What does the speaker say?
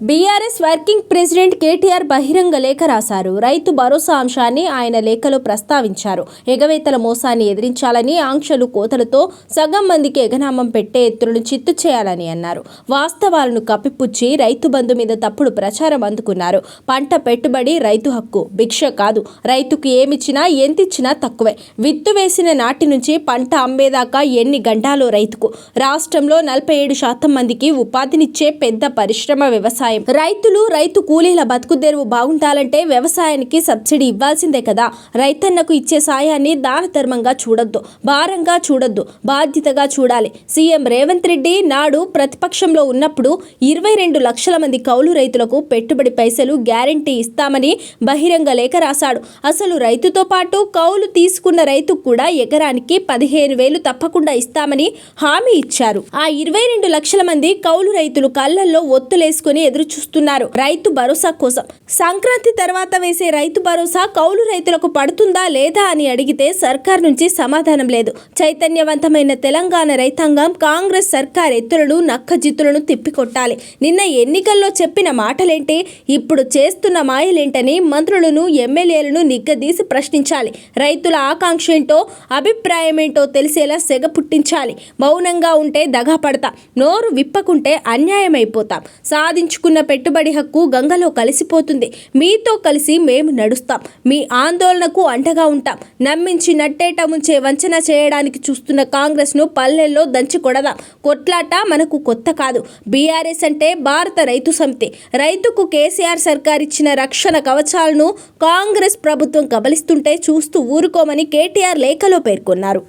BRS working president KTR బహిరంగ లేఖ రాశారు. రైతు భరోసా అంశాన్ని ఆయన లేఖలో ప్రస్తావించారు. ఎగవేతల మోసాన్ని ఎదిరించాలని, ఆంక్షలు కోతలతో సగం మందికి ఎగనామం పెట్టే ఎత్తులను చిత్తు చేయాలని అన్నారు. వాస్తవాలను కప్పిపుచ్చి రైతు బంధు మీద తప్పుడు ప్రచారం అందుకున్నారు. పంట పెట్టుబడి రైతు హక్కు, భిక్ష కాదు. రైతుకు ఏమిచ్చినా ఎంతిచ్చినా తక్కువే. విత్తు వేసిన నాటి నుంచి పంట అమ్మేదాకా ఎన్ని గంటాలో రైతుకు. రాష్ట్రంలో 47% మందికి ఉపాధినిచ్చే పెద్ద పరిశ్రమ వ్యవసాయం. రైతులు, రైతు కూలీల బతుకుదెరువు బాగుండాలంటే వ్యవసాయానికి సబ్సిడీ ఇవ్వాల్సిందే కదా. రైతన్నకు ఇచ్చే సాయాన్ని దాన ధర్మంగా చూడొద్దు, భారంగా చూడొద్దు, బాధ్యతగా చూడాలి. సీఎం రేవంత్ రెడ్డి నాడు ప్రతిపక్షంలో ఉన్నప్పుడు 22 లక్షల మంది కౌలు రైతులకు పెట్టుబడి పైసలు గ్యారెంటీ ఇస్తామని బహిరంగ లేఖ రాశాడు. అసలు రైతుతో పాటు కౌలు తీసుకున్న రైతుకు కూడా ఎకరానికి 15,000 తప్పకుండా ఇస్తామని హామీ ఇచ్చారు. ఆ 22 లక్షల మంది కౌలు రైతులు కళ్ళల్లో ఒత్తులేసుకుని ఎదురు చూస్తున్నారు రైతు భరోసా కోసం. సంక్రాంతి తర్వాత వేసే రైతు భరోసా కౌలు రైతులకు పడుతుందా లేదా అని అడిగితే సర్కార్ నుంచి సమాధానం లేదు. చైతన్యవంతమైన తెలంగాణ రైతాంగం కాంగ్రెస్ సర్కార్ ఎత్తులను, నక్కజిత్తులను తిప్పికొట్టాలి. నిన్న ఎన్నికల్లో చెప్పిన మాటలేంటి, ఇప్పుడు చేస్తున్న మాయలేంటని మంత్రులను, ఎమ్మెల్యేలను నిగ్గదీసి ప్రశ్నించాలి. రైతుల ఆకాంక్ష ఏంటో, అభిప్రాయమేంటో తెలిసేలా సెగ పుట్టించాలి. మౌనంగా ఉంటే దగా పడతాం, నోరు విప్పకుంటే అన్యాయమైపోతాం. సాధించుకున్న పెట్టుబడి హక్కు గంగలో కలిసిపోతుంది. మీతో కలిసి మేము నడుస్తాం. మీ ఆందోళనకు అండగా ఉంటాం. నమ్మించి నట్టేట ముంచే వంచన చేయడానికి చూస్తున్న కాంగ్రెస్ను పల్లెల్లో దంచి కొడదాం. కొట్లాట మనకు కొత్త కాదు. బీఆర్ఎస్ అంటే భారత రైతు సమితి. రైతుకు కేసీఆర్ సర్కార్ ఇచ్చిన రక్షణ కవచాలను కాంగ్రెస్ ప్రభుత్వం కబలిస్తుంటే చూస్తూ ఊరుకోమని కేటీఆర్ లేఖలో పేర్కొన్నారు.